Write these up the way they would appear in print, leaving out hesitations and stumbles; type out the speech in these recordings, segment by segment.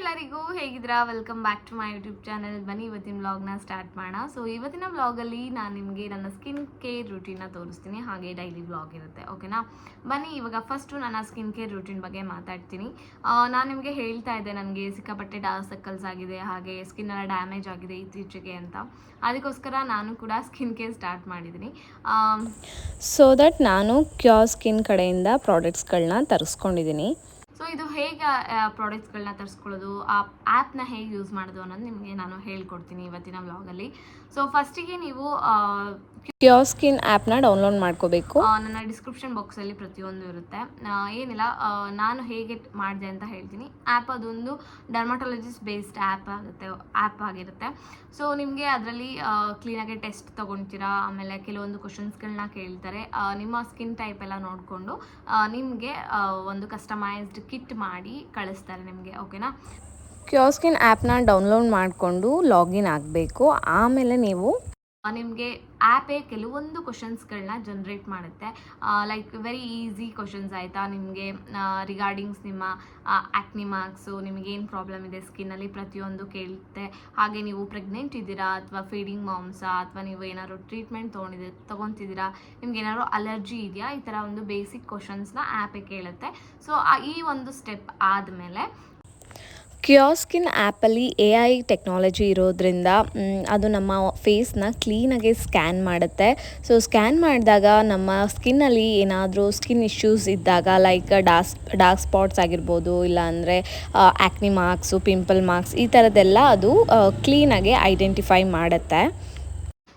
ಎಲ್ಲರಿಗೂ ಹೇಗಿದ್ದೀರಾ? Welcome back to my YouTube channel. ಬನ್ನಿ ಇವತ್ತಿನ ವ್ಲಾಗ್ನ ಸ್ಟಾರ್ಟ್ ಮಾಡೋಣ. ಸೊ ಇವತ್ತಿನ ವ್ಲಾಗಲ್ಲಿ ನಾನು ನಿಮಗೆ ನನ್ನ ಸ್ಕಿನ್ ಕೇರ್ ರೂಟೀನ್ನ ತೋರಿಸ್ತೀನಿ, ಹಾಗೆ ಡೈಲಿ ವ್ಲಾಗ್ ಇರುತ್ತೆ. ಓಕೆನಾ? ಬನ್ನಿ ಇವಾಗ ಫಸ್ಟು ನನ್ನ ಸ್ಕಿನ್ ಕೇರ್ ರೂಟೀನ್ ಬಗ್ಗೆ ಮಾತಾಡ್ತೀನಿ. ನಾನು ನಿಮಗೆ ಹೇಳ್ತಾ ಇದ್ದೆ ನನಗೆ ಸಿಕ್ಕಾಪಟ್ಟೆ ಡಾರ್ಕ್ ಸರ್ಕಲ್ಸ್ ಆಗಿದೆ, ಹಾಗೆ ಸ್ಕಿನ್ ಎಲ್ಲ ಡ್ಯಾಮೇಜ್ ಆಗಿದೆ ಇತ್ತೀಚೆಗೆ ಅಂತ. ಅದಕ್ಕೋಸ್ಕರ ನಾನು ಕೂಡ ಸ್ಕಿನ್ ಕೇರ್ ಸ್ಟಾರ್ಟ್ ಮಾಡಿದ್ದೀನಿ. ಸೊ ದಟ್ ನಾನು ಕ್ಯೂರ್ ಸ್ಕಿನ್ ಕಡೆಯಿಂದ ಪ್ರಾಡಕ್ಟ್ಸ್ಗಳನ್ನ ತರಿಸ್ಕೊಂಡಿದ್ದೀನಿ. ಸೊ ಇದು ಹೇಗೆ ಪ್ರಾಡಕ್ಟ್ಸ್ಗಳನ್ನ ತರಿಸ್ಕೊಳ್ಳೋದು, ಆ ಆ್ಯಪ್ನ ಹೇಗೆ ಯೂಸ್ ಮಾಡೋದು ಅನ್ನೋದು ನಿಮಗೆ ನಾನು ಹೇಳ್ಕೊಡ್ತೀನಿ ಇವತ್ತಿನ ವ್ಲಾಗಲ್ಲಿ. ಸೊ ಫಸ್ಟಿಗೆ ನೀವು ಕ್ಯೂರ್ ಸ್ಕಿನ್ ಆ್ಯಪ್ನ ಡೌನ್ಲೋಡ್ ಮಾಡ್ಕೋಬೇಕು. ನನ್ನ ಡಿಸ್ಕ್ರಿಪ್ಷನ್ ಬಾಕ್ಸಲ್ಲಿ ಪ್ರತಿಯೊಂದು ಇರುತ್ತೆ. ಏನಿಲ್ಲ, ನಾನು ಹೇಗೆ ಮಾಡಿದೆ ಅಂತ ಹೇಳ್ತೀನಿ. ಆ್ಯಪ್ ಅದೊಂದು ಡರ್ಮಟಾಲಜಿಸ್ಟ್ ಬೇಸ್ಡ್ ಆ್ಯಪ್ ಆಗಿರುತ್ತೆ. ಸೊ ನಿಮಗೆ ಅದರಲ್ಲಿ ಕ್ಲೀನಾಗಿ ಟೆಸ್ಟ್ ತೊಗೊಳ್ತೀರಾ, ಆಮೇಲೆ ಕೆಲವೊಂದು ಕ್ವಶನ್ಸ್ಗಳನ್ನ ಕೇಳ್ತಾರೆ. ನಿಮ್ಮ ಸ್ಕಿನ್ ಟೈಪ್ ಎಲ್ಲ ನೋಡಿಕೊಂಡು ನಿಮಗೆ ಒಂದು ಕಸ್ಟಮೈಸ್ಡ್ ಕಿಟ್ ಮಾಡಿ ಕಳಿಸ್ತಾರೆ ನಿಮಗೆ. ಓಕೆನಾ? ಕ್ಯೂರ್ ಸ್ಕಿನ್ ಆ್ಯಪ್ನ ಡೌನ್ಲೋಡ್ ಮಾಡಿಕೊಂಡು ಲಾಗಿನ್ ಆಗಬೇಕು. ಆಮೇಲೆ ನೀವು ನಿಮಗೆ ಆ್ಯಪೇ ಕೆಲವೊಂದು ಕ್ವಶನ್ಸ್ಗಳನ್ನ ಜನ್ರೇಟ್ ಮಾಡುತ್ತೆ. ಲೈಕ್ ವೆರಿ ಈಸಿ ಕ್ವಶನ್ಸ್ ಆಯಿತಾ. ನಿಮಗೆ ರಿಗಾರ್ಡಿಂಗ್ಸ್ ನಿಮ್ಮ ಆ್ಯಕ್ನಿ ಮಾರ್ಕ್ಸು, ನಿಮಗೇನು ಪ್ರಾಬ್ಲಮ್ ಇದೆ ಸ್ಕಿನ್ನಲ್ಲಿ ಪ್ರತಿಯೊಂದು ಕೇಳುತ್ತೆ. ಹಾಗೆ ನೀವು ಪ್ರೆಗ್ನೆಂಟ್ ಇದ್ದೀರಾ, ಅಥವಾ ಫೀಡಿಂಗ್ ಮಾಮ್ಸಾ, ಅಥವಾ ನೀವು ಏನಾದ್ರು ಟ್ರೀಟ್ಮೆಂಟ್ ತೊಗೊತಿದ್ದೀರಾ, ನಿಮ್ಗೆ ಏನಾದ್ರು ಅಲರ್ಜಿ ಇದೆಯಾ, ಈ ಥರ ಒಂದು ಬೇಸಿಕ್ ಕ್ವಶನ್ಸ್ನ ಆ್ಯಪೇ ಕೇಳುತ್ತೆ. ಸೊ ಈ ಒಂದು ಸ್ಟೆಪ್ ಆದಮೇಲೆ ಕ್ಯೂರ್ ಸ್ಕಿನ್ ಆ್ಯಪಲ್ಲಿ AI ಟೆಕ್ನಾಲಜಿ ಇರೋದ್ರಿಂದ ಅದು ನಮ್ಮ ಫೇಸ್ನ ಕ್ಲೀನಾಗಿ ಸ್ಕ್ಯಾನ್ ಮಾಡುತ್ತೆ. ಸೊ ಸ್ಕ್ಯಾನ್ ಮಾಡಿದಾಗ ನಮ್ಮ ಸ್ಕಿನ್ನಲ್ಲಿ ಏನಾದರೂ ಸ್ಕಿನ್ ಇಶ್ಯೂಸ್ ಇದ್ದಾಗ, ಲೈಕ್ ಡಾರ್ಕ್ ಸ್ಪಾಟ್ಸ್ ಆಗಿರ್ಬೋದು, ಇಲ್ಲಾಂದರೆ ಆ್ಯಕ್ನಿ ಮಾರ್ಕ್ಸು, ಪಿಂಪಲ್ ಮಾರ್ಕ್ಸ್, ಈ ಥರದ್ದೆಲ್ಲ ಅದು ಕ್ಲೀನಾಗಿ ಐಡೆಂಟಿಫೈ ಮಾಡುತ್ತೆ.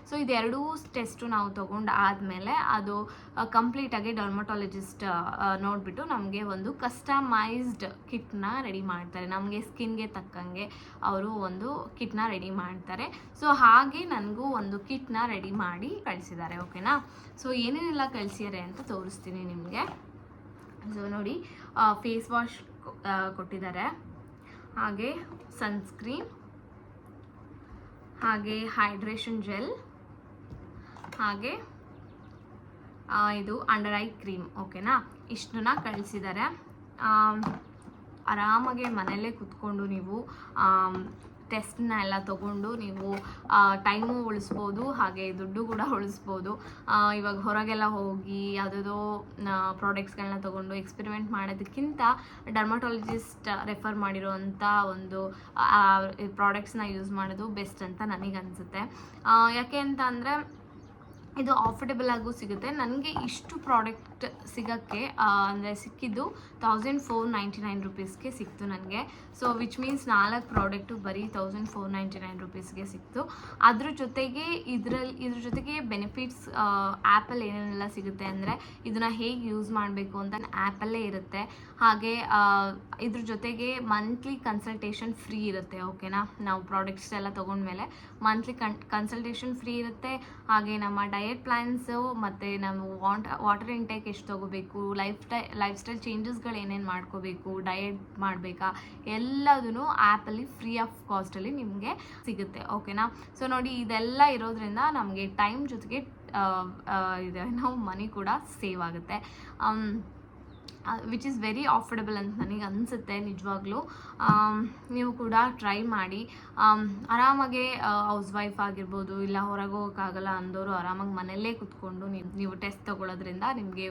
ಸೊ ಇದೆರಡೂ ಟೆಸ್ಟು ನಾವು ತೊಗೊಂಡು ಆದಮೇಲೆ ಅದು ಕಂಪ್ಲೀಟಾಗಿ ಡರ್ಮಟಾಲಜಿಸ್ಟ್ ನೋಡಿಬಿಟ್ಟು ನಮಗೆ ಒಂದು ಕಸ್ಟಮೈಸ್ಡ್ ಕಿಟ್ನ ರೆಡಿ ಮಾಡ್ತಾರೆ. ನಮಗೆ ಸ್ಕಿನ್ಗೆ ತಕ್ಕಂಗೆ ಅವರು ಒಂದು ಕಿಟ್ನ ರೆಡಿ ಮಾಡ್ತಾರೆ. ಸೊ ಹಾಗೆ ನನಗೂ ಒಂದು ಕಿಟ್ನ ರೆಡಿ ಮಾಡಿ ಕಳಿಸಿದ್ದಾರೆ. ಓಕೆನಾ? ಸೊ ಏನೇನೆಲ್ಲ ಕಳಿಸಿದ್ದಾರೆ ಅಂತ ತೋರಿಸ್ತೀನಿ ನಿಮಗೆ. ಸೊ ನೋಡಿ, ಫೇಸ್ ವಾಶ್ ಕೊಟ್ಟಿದ್ದಾರೆ, ಹಾಗೆ ಸನ್ಸ್ಕ್ರೀನ್, ಹಾಗೆ ಹೈಡ್ರೇಷನ್ ಜೆಲ್, ಹಾಗೆ ಇದು ಅಂಡರ್ ಐ ಕ್ರೀಮ್. ಓಕೆನಾ? ಇಷ್ಟನ್ನ ಕಳಿಸಿದ್ದಾರೆ. ಆರಾಮಾಗಿ ಮನೆಯಲ್ಲೇ ಕೂತ್ಕೊಂಡು ನೀವು ಟೆಸ್ಟ್ನ ಎಲ್ಲ ತೊಗೊಂಡು ನೀವು ಟೈಮು ಉಳಿಸ್ಬೋದು, ಹಾಗೆ ದುಡ್ಡು ಕೂಡ ಉಳಿಸ್ಬೋದು. ಇವಾಗ ಹೊರಗೆಲ್ಲ ಹೋಗಿ ಯಾವುದೋ ಪ್ರಾಡಕ್ಟ್ಸ್ಗಳನ್ನ ತೊಗೊಂಡು ಎಕ್ಸ್ಪೆರಿಮೆಂಟ್ ಮಾಡೋದಕ್ಕಿಂತ ಡರ್ಮಟಾಲಜಿಸ್ಟ್ ರೆಫರ್ ಮಾಡಿರೋವಂಥ ಒಂದು ಪ್ರಾಡಕ್ಟ್ಸ್ನ ಯೂಸ್ ಮಾಡೋದು ಬೆಸ್ಟ್ ಅಂತ ನನಗನ್ಸುತ್ತೆ. ಯಾಕೆ ಅಂತ ಅಂದರೆ ಇದು ಆಫರ್ಡೆಬಲ್ ಆಗೂ ಸಿಗುತ್ತೆ. ನನಗೆ ಇಷ್ಟು ಪ್ರಾಡಕ್ಟ್ ಸಿಗೋಕ್ಕೆ ಅಂದರೆ ಸಿಕ್ಕಿದ್ದು 1499 ರುಪೀಸ್ಗೆ ಸಿಕ್ತು ನನಗೆ. ಸೊ ವಿಚ್ ಮೀನ್ಸ್ 4 ಪ್ರಾಡಕ್ಟು ಬರೀ 1499 ರುಪೀಸ್ಗೆ ಸಿಕ್ತು. ಅದ್ರ ಜೊತೆಗೆ ಬೆನಿಫಿಟ್ಸ್ ಆ್ಯಪಲ್ಲಿ ಏನೇನೆಲ್ಲ ಸಿಗುತ್ತೆ ಅಂದರೆ ಇದನ್ನು ಹೇಗೆ ಯೂಸ್ ಮಾಡಬೇಕು ಅಂತ ಆ್ಯಪಲ್ಲೇ ಇರುತ್ತೆ. ಹಾಗೆ ಇದ್ರ ಜೊತೆಗೆ ಮಂತ್ಲಿ ಕನ್ಸಲ್ಟೇಷನ್ ಫ್ರೀ ಇರುತ್ತೆ. ಓಕೆನಾ? ನಾವು ಪ್ರಾಡಕ್ಟ್ಸ್ ಎಲ್ಲ ತೊಗೊಂಡ್ಮೇಲೆ ಮಂತ್ಲಿ ಕನ್ಸಲ್ಟೇಷನ್ ಫ್ರೀ ಇರುತ್ತೆ. ಹಾಗೆ ನಮ್ಮ ಡಯಟ್ ಪ್ಲ್ಯಾನ್ಸು ಮತ್ತು ನಾವು ವಾಟರ್ ಇಂಟೇಕ್ ಎಷ್ಟು ತೊಗೋಬೇಕು, ಲೈಫ್ ಸ್ಟೈಲ್ ಚೇಂಜಸ್ಗಳು ಏನೇನು ಮಾಡ್ಕೋಬೇಕು, ಡಯಟ್ ಮಾಡಬೇಕಾ, ಎಲ್ಲದೂ ಆ್ಯಪಲ್ಲಿ ಫ್ರೀ ಆಫ್ ಕಾಸ್ಟಲ್ಲಿ ನಿಮಗೆ ಸಿಗುತ್ತೆ. ಓಕೆನಾ? ಸೊ ನೋಡಿ, ಇದೆಲ್ಲ ಇರೋದ್ರಿಂದ ನಮಗೆ ಟೈಮ್ ಜೊತೆಗೆ ನಾವು ಮನಿ ಕೂಡ ಸೇವ್ ಆಗುತ್ತೆ. ವಿಚ್ ಈಸ್ ವೆರಿ ಆಫರ್ಡೆಬಲ್ ಅಂತ ನನಗೆ ಅನಿಸುತ್ತೆ ನಿಜವಾಗ್ಲೂ. ನೀವು ಕೂಡ ಟ್ರೈ ಮಾಡಿ. ಆರಾಮಾಗೆ ಹೌಸ್ ವೈಫ್ ಆಗಿರ್ಬೋದು, ಇಲ್ಲ ಹೊರಗೆ ಹೋಗೋಕ್ಕಾಗಲ್ಲ ಅಂದವರು ಆರಾಮಾಗಿ ಮನೆಯಲ್ಲೇ ಕೂತ್ಕೊಂಡು ನೀವು ಟೆಸ್ಟ್ ತೊಗೊಳ್ಳೋದ್ರಿಂದ ನಿಮಗೆ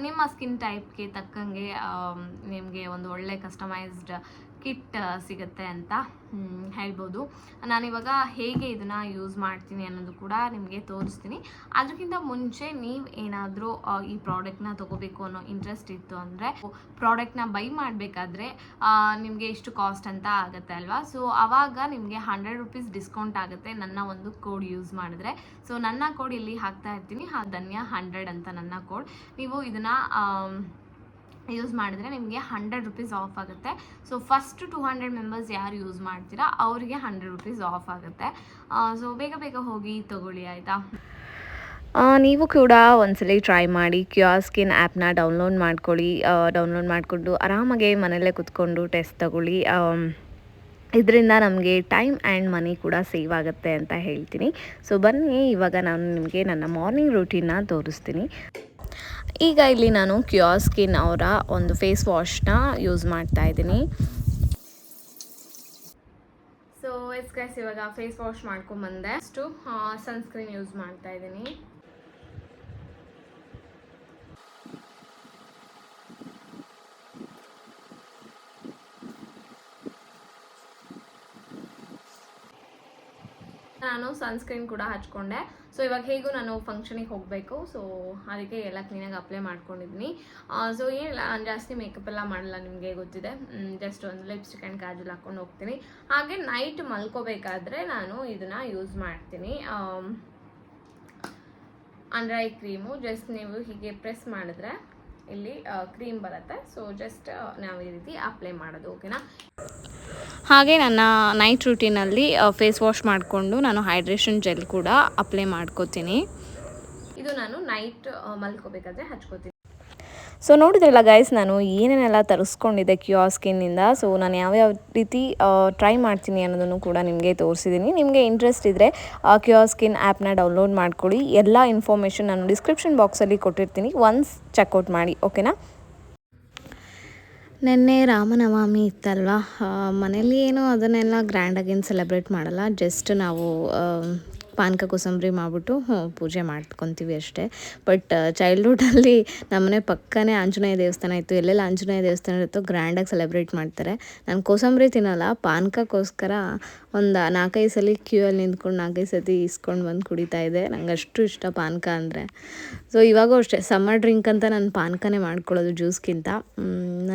ನಿಮ್ಮ ಸ್ಕಿನ್ ಟೈಪ್ಗೆ ತಕ್ಕಂಗೆ ನಿಮಗೆ ಒಂದು ಒಳ್ಳೆ ಕಸ್ಟಮೈಸ್ಡ್ ಕಿಟ್ ಸಿಗುತ್ತೆ ಅಂತ ಹೇಳ್ಬೋದು. ನಾನಿವಾಗ ಹೇಗೆ ಇದನ್ನು ಯೂಸ್ ಮಾಡ್ತೀನಿ ಅನ್ನೋದು ಕೂಡ ನಿಮಗೆ ತೋರಿಸ್ತೀನಿ. ಅದಕ್ಕಿಂತ ಮುಂಚೆ ನೀವು ಏನಾದರೂ ಈ ಪ್ರಾಡಕ್ಟ್ನ ತೊಗೋಬೇಕು ಅನ್ನೋ ಇಂಟ್ರೆಸ್ಟ್ ಇತ್ತು ಅಂದರೆ ಪ್ರಾಡಕ್ಟ್ನ ಬೈ ಮಾಡಬೇಕಾದ್ರೆ ನಿಮಗೆ ಎಷ್ಟು ಕಾಸ್ಟ್ ಅಂತ ಆಗುತ್ತೆ ಅಲ್ವಾ. ಸೊ ಆವಾಗ ನಿಮಗೆ 100 ರುಪೀಸ್ ಡಿಸ್ಕೌಂಟ್ ಆಗುತ್ತೆ ನನ್ನ ಒಂದು ಕೋಡ್ ಯೂಸ್ ಮಾಡಿದ್ರೆ. ಸೊ ನನ್ನ ಕೋಡ್ ಇಲ್ಲಿ ಹಾಕ್ತಾ ಇರ್ತೀನಿ, ಧನ್ಯ 100 ಅಂತ ನನ್ನ ಕೋಡ್. ನೀವು ಇದನ್ನು ಯೂಸ್ ಮಾಡಿದ್ರೆ ನಿಮಗೆ 100 ರುಪೀಸ್ ಆಫ್ ಆಗುತ್ತೆ. ಸೊ ಫಸ್ಟ್ 200 ಮೆಂಬರ್ಸ್ ಯಾರು ಯೂಸ್ ಮಾಡ್ತೀರಾ ಅವರಿಗೆ 100 ರುಪೀಸ್ ಆಫ್ ಆಗುತ್ತೆ. ಸೊ ಬೇಗ ಹೋಗಿ ತೊಗೊಳ್ಳಿ, ಆಯಿತಾ? ನೀವು ಕೂಡ ಒಂದ್ಸಲಿ ಟ್ರೈ ಮಾಡಿ. ಕ್ಯೂರ್ ಸ್ಕಿನ್ ಆ್ಯಪ್ನ ಡೌನ್ಲೋಡ್ ಮಾಡ್ಕೊಳ್ಳಿ. ಡೌನ್ಲೋಡ್ ಮಾಡಿಕೊಂಡು ಆರಾಮಾಗಿ ಮನೆಯಲ್ಲೇ ಕೂತ್ಕೊಂಡು ಟೆಸ್ಟ್ ತಗೊಳ್ಳಿ. ಇದರಿಂದ ನಮಗೆ ಟೈಮ್ ಆ್ಯಂಡ್ ಮನಿ ಕೂಡ ಸೇವ್ ಆಗುತ್ತೆ ಅಂತ ಹೇಳ್ತೀನಿ. ಸೊ ಬನ್ನಿ ಇವಾಗ ನಾನು ನಿಮಗೆ ನನ್ನ ಮಾರ್ನಿಂಗ್ ರೂಟೀನ್ನ ತೋರಿಸ್ತೀನಿ. ಈಗ ಇಲ್ಲಿ ನಾನು ಕ್ಯೂರ್ ಸ್ಕಿನ್ ಅವರ ಒಂದು ಫೇಸ್ ವಾಶ್ನ ಯೂಸ್ ಮಾಡ್ತಾಯಿದ್ದೀನಿ. ಎಸ್ ಗೈಸ್, ಇವಾಗ ಫೇಸ್ ವಾಶ್ ಮಾಡ್ಕೊಂಬಂದೆ. ಅಷ್ಟು ಸನ್ಸ್ಕ್ರೀನ್ ಯೂಸ್ ಮಾಡ್ತಾ ಇದ್ದೀನಿ. ನಾನು ಸನ್ಸ್ಕ್ರೀನ್ ಕೂಡ ಹಚ್ಕೊಂಡೆ. ಸೊ ಇವಾಗ ಹೇಗೂ ನಾನು ಫಂಕ್ಷನಿಗೆ ಹೋಗಬೇಕು, ಸೊ ಅದಕ್ಕೆ ಎಲ್ಲ ಕ್ಲೀನಾಗಿ ಅಪ್ಲೈ ಮಾಡ್ಕೊಂಡಿದ್ದೀನಿ. ಸೊ ಏನಿಲ್ಲ, ನಾನು ಜಾಸ್ತಿ ಮೇಕಪ್ ಎಲ್ಲ ಮಾಡಲ್ಲ, ನಿಮಗೆ ಗೊತ್ತಿದೆ. ಜಸ್ಟ್ ಒಂದು ಲಿಪ್ಸ್ಟಿಕ್ ಆ್ಯಂಡ್ ಕಾಜಲ್ ಹಾಕ್ಕೊಂಡು ಹೋಗ್ತೀನಿ. ಹಾಗೆ ನೈಟ್ ಮಲ್ಕೋಬೇಕಾದ್ರೆ ನಾನು ಇದನ್ನು ಯೂಸ್ ಮಾಡ್ತೀನಿ, ಅಂಡರ್ ಐ ಕ್ರೀಮು. ಜಸ್ಟ್ ನೀವು ಹೀಗೆ ಪ್ರೆಸ್ ಮಾಡಿದ್ರೆ ಇಲ್ಲಿ ಕ್ರೀಮ್ ಬರುತ್ತೆ. ಸೊ ಜಸ್ಟ್ ನಾವು ಈ ರೀತಿ ಅಪ್ಲೈ ಮಾಡೋದು, ಓಕೆನಾ. ಹಾಗೆ ನನ್ನ ನೈಟ್ ರೂಟೀನಲ್ಲಿ ಫೇಸ್ ವಾಶ್ ಮಾಡಿಕೊಂಡು ನಾನು ಹೈಡ್ರೇಷನ್ ಜೆಲ್ ಕೂಡ ಅಪ್ಲೈ ಮಾಡ್ಕೋತೀನಿ. ಇದು ನಾನು ನೈಟ್ ಮಲ್ಕೋಬೇಕಾದ್ರೆ ಹಚ್ಕೋತೀನಿ. ಸೊ ನೋಡಿದ್ರಲ್ಲ ಗೈಸ್, ನಾನು ಏನೇನೆಲ್ಲ ತರಿಸ್ಕೊಂಡಿದ್ದೆ ಕಿಯಾಸ್ಕಿನ್ನಿಂದ. ಸೊ ನಾನು ಯಾವ್ಯಾವ ರೀತಿ ಟ್ರೈ ಮಾಡ್ತೀನಿ ಅನ್ನೋದನ್ನು ಕೂಡ ನಿಮಗೆ ತೋರಿಸಿದ್ದೀನಿ. ನಿಮಗೆ ಇಂಟ್ರೆಸ್ಟ್ ಇದ್ದರೆ ಕಿಯಾಸ್ಕಿನ್ ಆ್ಯಪ್ನ ಡೌನ್ಲೋಡ್ ಮಾಡ್ಕೊಳ್ಳಿ. ಎಲ್ಲ ಇನ್ಫಾರ್ಮೇಷನ್ ನಾನು ಡಿಸ್ಕ್ರಿಪ್ಷನ್ ಬಾಕ್ಸಲ್ಲಿ ಕೊಟ್ಟಿರ್ತೀನಿ, ಒನ್ಸ್ ಚೆಕ್ಔಟ್ ಮಾಡಿ, ಓಕೆನಾ. ನೆನ್ನೆ ರಾಮನವಮಿ ಇತ್ತಲ್ವ, ಮನೇಲಿ ಏನು ಅದನ್ನೆಲ್ಲ ಗ್ರ್ಯಾಂಡಾಗೇನು ಸೆಲೆಬ್ರೇಟ್ ಮಾಡಲ್ಲ. ಜಸ್ಟ್ ನಾವು ಪಾನಕ ಕೋಸಂಬರಿ ಮಾಡಿಬಿಟ್ಟು ಪೂಜೆ ಮಾಡ್ಕೊತೀವಿ ಅಷ್ಟೇ. ಬಟ್ ಚೈಲ್ಡ್ಹುಡ್ಡಲ್ಲಿ ನಮ್ಮನೆ ಪಕ್ಕನೇ ಆಂಜನೇಯ ದೇವಸ್ಥಾನ ಇತ್ತು. ಎಲ್ಲೆಲ್ಲ ಆಂಜನೇಯ ದೇವಸ್ಥಾನ ಇರುತ್ತೋ ಗ್ರ್ಯಾಂಡಾಗಿ ಸೆಲೆಬ್ರೇಟ್ ಮಾಡ್ತಾರೆ. ನಾನು ಕೋಸಂಬರಿ ತಿನ್ನಲ್ಲ, ಪಾನಕಕ್ಕೋಸ್ಕರ ಒಂದು 4-5 ಸಲ ಕ್ಯೂಯಲ್ಲಿ ನಿಂತ್ಕೊಂಡು 4-5 ಸತಿ ಇಸ್ಕೊಂಡು ಬಂದು ಕುಡಿತಾ ಇದ್ದೆ. ನಂಗೆ ಅಷ್ಟು ಇಷ್ಟ ಪಾನಕ ಅಂದರೆ. ಸೊ ಇವಾಗೂ ಅಷ್ಟೇ, ಸಮ್ಮರ್ ಡ್ರಿಂಕ್ ಅಂತ ನಾನು ಪಾನಕನೇ ಮಾಡ್ಕೊಳ್ಳೋದು ಜ್ಯೂಸ್ಗಿಂತ.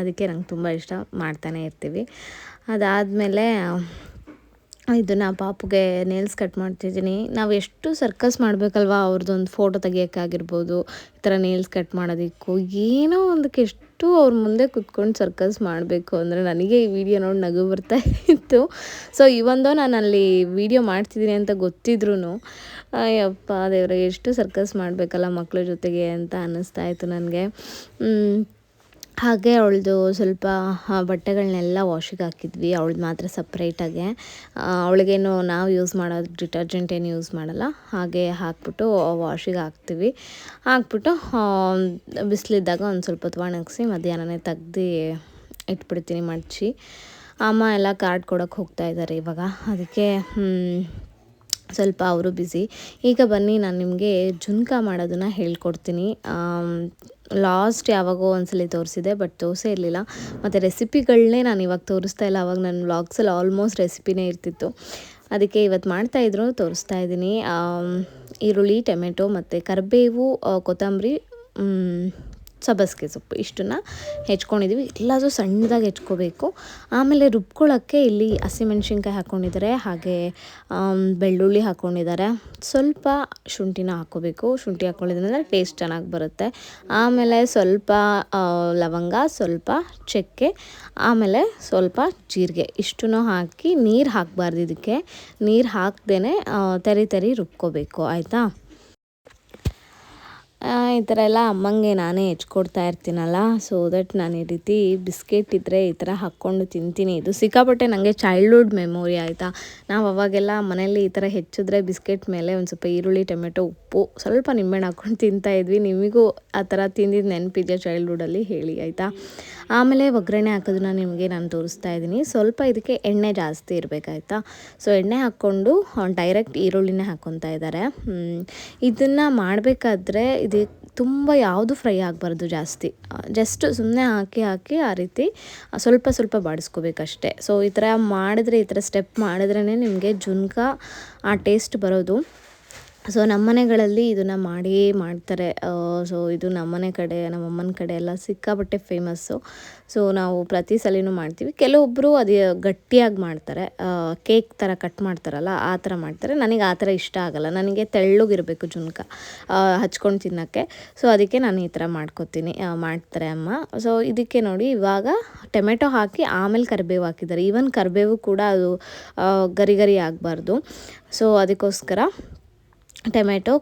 ಅದಕ್ಕೆ ನಂಗೆ ತುಂಬ ಇಷ್ಟ, ಮಾಡ್ತಾನೆ ಇರ್ತೀವಿ. ಅದಾದಮೇಲೆ ಇದನ್ನು ಪಾಪುಗೆ ನೇಲ್ಸ್ ಕಟ್ ಮಾಡ್ತಿದ್ದೀನಿ. ನಾವು ಎಷ್ಟು ಸರ್ಕಸ್ ಮಾಡಬೇಕಲ್ವ, ಅವ್ರದ್ದೊಂದು ಫೋಟೋ ತೆಗಿಯೋಕ್ಕಾಗಿರ್ಬೋದು, ಈ ಥರ ನೇಲ್ಸ್ ಕಟ್ ಮಾಡೋದಕ್ಕೂ ಏನೋ ಒಂದಕ್ಕೆ ಎಷ್ಟು ಅವ್ರ ಮುಂದೆ ಕುತ್ಕೊಂಡು ಸರ್ಕಸ್ ಮಾಡಬೇಕು ಅಂದರೆ ನನಗೆ ಈ ವಿಡಿಯೋ ನೋಡಿ ನಗು ಬರ್ತಾ ಇತ್ತು. ಸೊ ಇವೊಂದು ನಾನು ಅಲ್ಲಿ ವಿಡಿಯೋ ಮಾಡ್ತಿದ್ದೀನಿ ಅಂತ ಗೊತ್ತಿದ್ರೂ ಅಯ್ಯಪ್ಪ ದೇವ್ರೆ, ಎಷ್ಟು ಸರ್ಕಸ್ ಮಾಡಬೇಕಲ್ಲ ಮಕ್ಕಳ ಜೊತೆಗೆ ಅಂತ ಅನ್ನಿಸ್ತಾ ಇತ್ತು ನನಗೆ. ಹಾಗೆ ಅವಳದು ಸ್ವಲ್ಪ ಬಟ್ಟೆಗಳನ್ನೆಲ್ಲ ವಾಶಿಗೆ ಹಾಕಿದ್ವಿ, ಅವಳದು ಮಾತ್ರ ಸಪ್ರೇಟಾಗೆ. ಅವಳಿಗೇನು ನಾವು ಯೂಸ್ ಮಾಡೋದು ಡಿಟರ್ಜೆಂಟ್ ಏನು ಯೂಸ್ ಮಾಡಲ್ಲ. ಹಾಗೆ ಹಾಕ್ಬಿಟ್ಟು ವಾಶಿಗೆ ಹಾಕ್ತೀವಿ. ಹಾಕ್ಬಿಟ್ಟು ಬಿಸಿಲಿದ್ದಾಗ ಒಂದು ಸ್ವಲ್ಪ ಹೊತ್ತು ಒಣಗಿಸಿ ಮಧ್ಯಾಹ್ನನೇ ತೆಗ್ದು ಇಟ್ಬಿಡ್ತೀನಿ ಮಡಚಿ. ಅಮ್ಮ ಎಲ್ಲ ಕಾರ್ಡ್ ಕೊಡೋಕ್ಕೆ ಹೋಗ್ತಾ ಇದ್ದಾರೆ ಇವಾಗ, ಅದಕ್ಕೆ ಸ್ವಲ್ಪ ಅವರು ಬ್ಯುಸಿ. ಈಗ ಬನ್ನಿ ನಾನು ನಿಮಗೆ ಜುನ್ಕ ಮಾಡೋದನ್ನು ಹೇಳ್ಕೊಡ್ತೀನಿ. ಲಾಸ್ಟ್ ಯಾವಾಗೋ ಒಂದ್ಸಲ ತೋರಿಸಿದೆ, ಬಟ್ ತೋರಿಸೇ ಇರಲಿಲ್ಲ. ಮತ್ತು ರೆಸಿಪಿಗಳನ್ನೇ ನಾನು ಇವಾಗ ತೋರಿಸ್ತಾ ಇಲ್ಲ. ಅವಾಗ ನನ್ನ ವ್ಲಾಗ್ಸಲ್ಲಿ ಆಲ್ಮೋಸ್ಟ್ ರೆಸಿಪಿನೇ ಇರ್ತಿತ್ತು. ಅದಕ್ಕೆ ಇವತ್ತು ಮಾಡ್ತಾಯಿದ್ರು, ತೋರಿಸ್ತಾ ಇದ್ದೀನಿ. ಈರುಳ್ಳಿ, ಟೊಮೆಟೊ ಮತ್ತು ಕರಿಬೇವು, ಕೊತ್ತಂಬರಿ, ಸಬ್ಬಸಿಗೆ ಸೊಪ್ಪು ಇಷ್ಟನ್ನು ಹೆಚ್ಕೊಂಡಿದ್ದೀವಿ. ಎಲ್ಲದೂ ಸಣ್ಣದಾಗಿ ಹೆಚ್ಕೋಬೇಕು. ಆಮೇಲೆ ರುಬ್ಕೊಳ್ಳೋಕ್ಕೆ ಇಲ್ಲಿ ಹಸಿಮೆಣ್ಸಿನ್ಕಾಯಿ ಹಾಕ್ಕೊಂಡಿದ್ದಾರೆ, ಹಾಗೆ ಬೆಳ್ಳುಳ್ಳಿ ಹಾಕ್ಕೊಂಡಿದ್ದಾರೆ. ಸ್ವಲ್ಪ ಶುಂಠಿನ ಹಾಕ್ಕೋಬೇಕು. ಶುಂಠಿ ಹಾಕ್ಕೊಂಡಿದ್ರೆ ಟೇಸ್ಟ್ ಚೆನ್ನಾಗಿ ಬರುತ್ತೆ. ಆಮೇಲೆ ಸ್ವಲ್ಪ ಲವಂಗ, ಸ್ವಲ್ಪ ಚಕ್ಕೆ, ಆಮೇಲೆ ಸ್ವಲ್ಪ ಜೀರಿಗೆ ಇಷ್ಟನ್ನು ಹಾಕಿ ನೀರು ಹಾಕಬಾರ್ದು. ಇದಕ್ಕೆ ನೀರು ಹಾಕ್ದೇ ತರಿ ರುಬ್ಕೋಬೇಕು, ಆಯಿತಾ. ಈ ಥರ ಎಲ್ಲ ಅಮ್ಮಂಗೆ ನಾನೇ ಹೆಚ್ಕೊಡ್ತಾ ಇರ್ತೀನಲ್ಲ, ಸೊ ದಟ್ ನಾನು ಈ ರೀತಿ ಬಿಸ್ಕೆಟ್ ಇದ್ದರೆ ಈ ಥರ ಹಾಕ್ಕೊಂಡು ತಿಂತೀನಿ. ಇದು ಸಿಕ್ಕಾಪಟ್ಟೆ ನನಗೆ ಚೈಲ್ಡ್ಹುಡ್ ಮೆಮೊರಿ, ಆಯಿತಾ. ನಾವು ಅವಾಗೆಲ್ಲ ಮನೇಲಿ ಈ ಥರ ಹೆಚ್ಚಿದ್ರೆ ಬಿಸ್ಕೆಟ್ ಮೇಲೆ ಒಂದು ಸ್ವಲ್ಪ ಈರುಳ್ಳಿ, ಟೊಮೆಟೊ, ಉಪ್ಪು, ಸ್ವಲ್ಪ ನಿಂಬೆಹಣ್ಣು ಹಾಕ್ಕೊಂಡು ತಿಂತಾಯಿದ್ವಿ. ನಿಮಗೂ ಆ ಥರ ತಿಂದಿದ್ದು ನೆನಪಿದೆಯಾ ಚೈಲ್ಡ್ಹುಡ್ಡಲ್ಲಿ, ಹೇಳಿ, ಆಯಿತಾ. ಆಮೇಲೆ ಒಗ್ಗರಣೆ ಹಾಕೋದನ್ನ ನಿಮಗೆ ನಾನು ತೋರಿಸ್ತಾ ಇದ್ದೀನಿ. ಸ್ವಲ್ಪ ಇದಕ್ಕೆ ಎಣ್ಣೆ ಜಾಸ್ತಿ ಇರಬೇಕಾಯ್ತಾ. ಸೊ ಎಣ್ಣೆ ಹಾಕ್ಕೊಂಡು ಡೈರೆಕ್ಟ್ ಈರುಳ್ಳಿನೇ ಹಾಕ್ಕೊತಾ ಇದ್ದಾರೆ. ಇದನ್ನು ಮಾಡಬೇಕಾದ್ರೆ ಇದು ತುಂಬ ಯಾವುದು ಫ್ರೈ ಆಗಬಾರ್ದು ಜಾಸ್ತಿ, ಜಸ್ಟ್ ಸುಮ್ಮನೆ ಹಾಕಿ ಆ ರೀತಿ ಸ್ವಲ್ಪ ಬಾಡಿಸ್ಕೋಬೇಕಷ್ಟೆ. ಸೊ ಈ ಥರ ಮಾಡಿದ್ರೆ, ಈ ಥರ ಸ್ಟೆಪ್ ಮಾಡಿದ್ರೇ ನಿಮಗೆ ಜುನ್ಕ ಆ ಟೇಸ್ಟ್ ಬರೋದು. ಸೊ ನಮ್ಮನೆಗಳಲ್ಲಿ ಇದನ್ನು ಮಾಡ್ತಾರೆ. ಸೊ ಇದು ನಮ್ಮನೆ ಕಡೆ, ನಮ್ಮಮ್ಮನ ಕಡೆ ಎಲ್ಲ ಸಿಕ್ಕಾಪಟ್ಟೆ ಫೇಮಸ್ಸು. ಸೊ ನಾವು ಪ್ರತಿ ಸಲನೂ ಮಾಡ್ತೀವಿ. ಕೆಲವೊಬ್ಬರು ಅದು ಗಟ್ಟಿಯಾಗಿ ಮಾಡ್ತಾರೆ, ಕೇಕ್ ಥರ ಕಟ್ ಮಾಡ್ತಾರಲ್ಲ ಆ ಥರ ಮಾಡ್ತಾರೆ. ನನಗೆ ಆ ಥರ ಇಷ್ಟ ಆಗಲ್ಲ, ನನಗೆ ತೆಳ್ಳಗಿರಬೇಕು ಜುನ್ಕ ಹಚ್ಕೊಂಡು ತಿನ್ನೋಕ್ಕೆ. ಸೊ ಅದಕ್ಕೆ ನಾನು ಈ ಥರ ಮಾಡ್ತಾರೆ ಅಮ್ಮ. ಸೊ ಇದಕ್ಕೆ ನೋಡಿ ಇವಾಗ ಟೊಮೆಟೊ ಹಾಕಿ ಆಮೇಲೆ ಕರಿಬೇವು ಹಾಕಿದ್ದಾರೆ. ಈವನ್ ಕರಿಬೇವು ಕೂಡ ಅದು ಗರಿ ಆಗಬಾರ್ದು. ಸೊ ಅದಕ್ಕೋಸ್ಕರ ಟೊಮೆಟೊ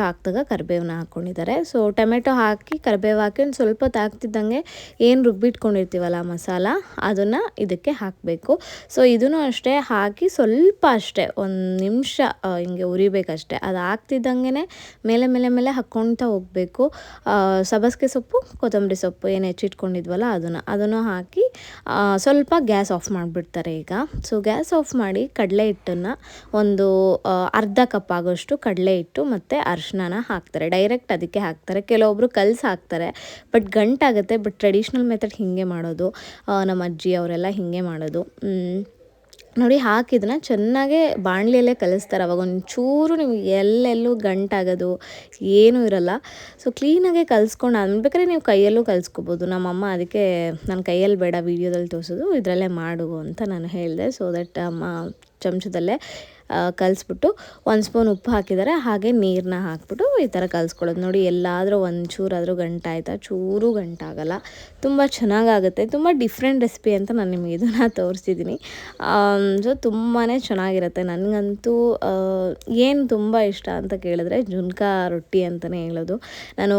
ಹಾಕಿದಾಗ ಕರಿಬೇವನ್ನ ಹಾಕ್ಕೊಂಡಿದ್ದಾರೆ. ಸೊ ಟೊಮೆಟೊ ಹಾಕಿ ಕರಿಬೇವು ಹಾಕಿ ಒಂದು ಸ್ವಲ್ಪ ಹೊತ್ತು ಆಗ್ತಿದ್ದಂಗೆ ಏನು ರುಬ್ಬಿಟ್ಕೊಂಡಿರ್ತೀವಲ್ಲ ಮಸಾಲ, ಅದನ್ನು ಇದಕ್ಕೆ ಹಾಕಬೇಕು. ಸೊ ಇದನ್ನು ಅಷ್ಟೇ ಹಾಕಿ ಸ್ವಲ್ಪ ಅಷ್ಟೇ ಒಂದು ನಿಮಿಷ ಹಿಂಗೆ ಉರಿಬೇಕಷ್ಟೆ. ಅದು ಆಗ್ತಿದ್ದಂಗೆ ಮೇಲೆ ಮೇಲೆ ಮೇಲೆ ಹಾಕ್ಕೊಳ್ತಾ ಹೋಗಬೇಕು. ಸಬ್ಬಸಿಗೆ ಸೊಪ್ಪು, ಕೊತ್ತಂಬರಿ ಸೊಪ್ಪು ಏನು ಹೆಚ್ಚಿಟ್ಕೊಂಡಿದ್ವಲ್ಲ ಅದನ್ನು ಹಾಕಿ ಸ್ವಲ್ಪ ಗ್ಯಾಸ್ ಆಫ್ ಮಾಡಿಬಿಡ್ತಾರೆ ಈಗ. ಸೊ ಗ್ಯಾಸ್ ಆಫ್ ಮಾಡಿ ಕಡಲೆ ಹಿಟ್ಟನ್ನು ಒಂದು ಅರ್ಧ ಕಪ್ ಆಗೋಷ್ಟು ಕಡಲೆ ಹಿಟ್ಟು ಮತ್ತು ಅರಿಶಿನ ಹಾಕ್ತಾರೆ. ಡೈರೆಕ್ಟ್ ಅದಕ್ಕೆ ಹಾಕ್ತಾರೆ. ಕೆಲವೊಬ್ಬರು ಕಲಸಿ ಹಾಕ್ತಾರೆ, ಬಟ್ ಗಂಟಾಗುತ್ತೆ. ಬಟ್ ಟ್ರೆಡಿಷ್ನಲ್ ಮೆಥಡ್ ಹೀಗೆ ಮಾಡೋದು, ನಮ್ಮ ಅಜ್ಜಿ ಅವರೆಲ್ಲ ಹೀಗೆ ಮಾಡೋದು. ನೋಡಿ ಹಾಕಿದನ್ನ ಚೆನ್ನಾಗೇ ಬಾಣಲಿಯಲ್ಲೇ ಕಲಿಸ್ತಾರೆ. ಅವಾಗ ಒಂಚೂರು ನಿಮಗೆ ಎಲ್ಲೆಲ್ಲೂ ಗಂಟಾಗೋದು ಏನೂ ಇರೋಲ್ಲ. ಸೊ ಕ್ಲೀನಾಗೆ ಕಲಿಸ್ಕೊಂಡು ಬೇಕಾದ್ರೆ ನೀವು ಕೈಯಲ್ಲೂ ಕಲಿಸ್ಕೋಬೋದು. ನಮ್ಮಮ್ಮ ಅದಕ್ಕೆ ನಾನು ಕೈಯಲ್ಲಿ ಬೇಡ ವೀಡಿಯೋದಲ್ಲಿ ತೋರಿಸೋದು, ಇದರಲ್ಲೇ ಮಾಡು ಅಂತ ನಾನು ಹೇಳಿದೆ. ಸೊ ದಟ್ ಅಮ್ಮ ಚಮಚದಲ್ಲೇ ಕಲಿಸ್ಬಿಟ್ಟು ಒಂದು ಸ್ಪೂನ್ ಉಪ್ಪು ಹಾಕಿದ್ದಾರೆ. ಹಾಗೆ ನೀರನ್ನ ಹಾಕ್ಬಿಟ್ಟು ಈ ಥರ ಕಲಿಸ್ಕೊಳ್ಳೋದು. ನೋಡಿ ಎಲ್ಲಾದರೂ ಒಂಚೂರಾದರೂ ಗಂಟಾಯ್ತಾ? ಚೂರು ಗಂಟಾಗಲ್ಲ. ತುಂಬ ಚೆನ್ನಾಗಾಗುತ್ತೆ. ತುಂಬ ಡಿಫ್ರೆಂಟ್ ರೆಸಿಪಿ ಅಂತ ನಾನು ನಿಮಗೆ ಇದನ್ನು ತೋರಿಸ್ತಿದ್ದೀನಿ. ಸೊ ತುಂಬಾ ಚೆನ್ನಾಗಿರುತ್ತೆ. ನನಗಂತೂ ಏನು ತುಂಬ ಇಷ್ಟ ಅಂತ ಕೇಳಿದ್ರೆ ಜುನ್ಕಾ ರೊಟ್ಟಿ ಅಂತಲೇ ಹೇಳೋದು. ನಾನು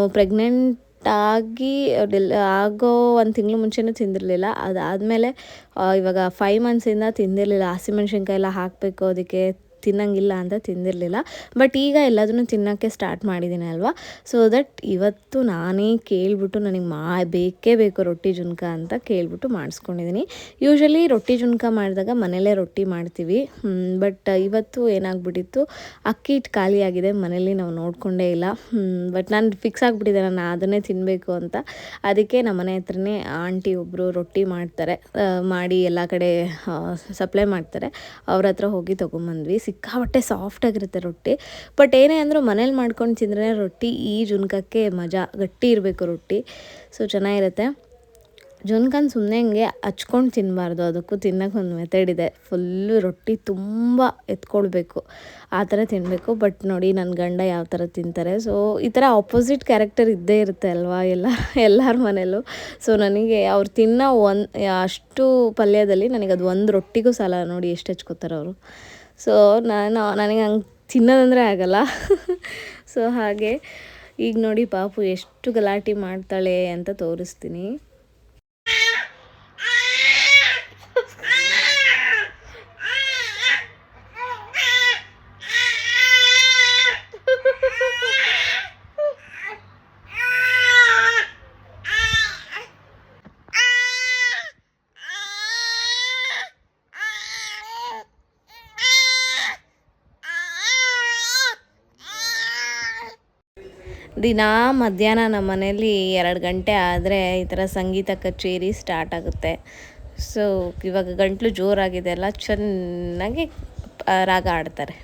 ಆಗೋ ಒಂದು ತಿಂಗಳು ಮುಂಚೆನೂ ತಿಂದಿರಲಿಲ್ಲ. ಅದಾದಮೇಲೆ ಇವಾಗ 5 ಮಂತ್ಸಿಂದ ತಿಂದಿರಲಿಲ್ಲ. ಹಸಿಮೆಣ್ಸಿನ್ಕಾಯಿ ಎಲ್ಲ ಹಾಕಬೇಕು ಅದಕ್ಕೆ, ತಿನ್ನಂಗಿಲ್ಲ ಅಂತ ತಿಂದಿರಲಿಲ್ಲ. ಬಟ್ ಈಗ ಎಲ್ಲದನ್ನು ತಿನ್ನೋಕ್ಕೆ ಸ್ಟಾರ್ಟ್ ಮಾಡಿದ್ದೀನಿ ಅಲ್ವಾ. ಸೊ ದಟ್ ಇವತ್ತು ನಾನೇ ಕೇಳಿಬಿಟ್ಟು ನನಗೆ ಬೇಕೇ ಬೇಕು ರೊಟ್ಟಿ ಜುನ್ಕಾ ಅಂತ ಕೇಳಿಬಿಟ್ಟು ಮಾಡಿಸ್ಕೊಂಡಿದ್ದೀನಿ. ಯೂಶ್ವಲಿ ರೊಟ್ಟಿ ಜುನ್ಕಾ ಮಾಡಿದಾಗ ಮನೇಲೇ ರೊಟ್ಟಿ ಮಾಡ್ತೀವಿ. ಬಟ್ ಇವತ್ತು ಏನಾಗ್ಬಿಟ್ಟಿತ್ತು, ಅಕ್ಕಿ ಹಿಟ್ಟು ಖಾಲಿಯಾಗಿದೆ ಮನೇಲಿ, ನಾವು ನೋಡಿಕೊಂಡೇ ಇಲ್ಲ. ಬಟ್ ನಾನು ಫಿಕ್ಸ್ ಆಗಿಬಿಟ್ಟಿದ್ದೆ ನಾನು ಅದನ್ನೇ ತಿನ್ನಬೇಕು ಅಂತ. ಅದಕ್ಕೆ ನಮ್ಮ ಮನೆ ಹತ್ರನೇ ಆಂಟಿ ಒಬ್ಬರು ರೊಟ್ಟಿ ಮಾಡ್ತಾರೆ, ಮಾಡಿ ಎಲ್ಲ ಕಡೆ ಸಪ್ಲೈ ಮಾಡ್ತಾರೆ. ಅವ್ರ ಹತ್ರ ಹೋಗಿ ತೊಗೊಂಬಂದ್ವಿ. ಸಿಕ್ಕಾಪಟ್ಟೆ ಸಾಫ್ಟಾಗಿರುತ್ತೆ ರೊಟ್ಟಿ. ಬಟ್ ಏನೇ ಅಂದರೂ ಮನೇಲಿ ಮಾಡ್ಕೊಂಡು ತಿಂದ್ರೆ ರೊಟ್ಟಿ ಈ ಜುನ್ಕಕ್ಕೆ ಮಜಾ, ಗಟ್ಟಿ ಇರಬೇಕು ರೊಟ್ಟಿ. ಸೊ ಚೆನ್ನಾಗಿರುತ್ತೆ. ಜುನ್ಕನ್ ಸುಮ್ಮನೆ ಹಿಂಗೆ ಹಚ್ಕೊಂಡು ತಿನ್ನಬಾರ್ದು, ಅದಕ್ಕೂ ತಿನ್ನೋಕೆ ಒಂದು ಮೆಥಡ್ ಇದೆ. ಫುಲ್ಲು ರೊಟ್ಟಿ ತುಂಬ ಎತ್ಕೊಳ್ಬೇಕು, ಆ ಥರ ತಿನ್ನಬೇಕು. ಬಟ್ ನೋಡಿ ನನ್ನ ಗಂಡ ಯಾವ ಥರ ತಿಂತಾರೆ. ಸೊ ಈ ಥರ ಆಪೋಸಿಟ್ ಕ್ಯಾರೆಕ್ಟರ್ ಇದ್ದೇ ಇರುತ್ತೆ ಅಲ್ವಾ ಎಲ್ಲರ ಮನೇಲೂ. ಸೊ ನನಗೆ ಅವ್ರು ತಿನ್ನೋ ಅಷ್ಟು ಪಲ್ಯದಲ್ಲಿ ನನಗೆ ಅದು ಒಂದು ರೊಟ್ಟಿಗೂ ಸಾಲ. ನೋಡಿ ಎಷ್ಟು ಹೆಚ್ಕೋತಾರೆ ಅವರು. ಸೊ ನನಗೆ ಹಂಗೆ ತಿನ್ನೋದಂದರೆ ಆಗಲ್ಲ. ಸೊ ಹಾಗೆ ಈಗ ನೋಡಿ ಪಾಪು ಎಷ್ಟು ಗಲಾಟೆ ಮಾಡ್ತಾಳೆ ಅಂತ ತೋರಿಸ್ತೀನಿ. ದಿನಾ ಮಧ್ಯಾಹ್ನ ನಮ್ಮ ಮನೇಲಿ 2 ಗಂಟೆ ಆದರೆ ಈ ಥರ ಸಂಗೀತ ಕಚೇರಿ ಸ್ಟಾರ್ಟ್ ಆಗುತ್ತೆ. ಸೊ ಇವಾಗ ಗಂಟಲು ಜೋರಾಗಿದೆ ಅಲ್ಲ, ಚೆನ್ನಾಗಿ ರಾಗ ಆಡ್ತಾರೆ.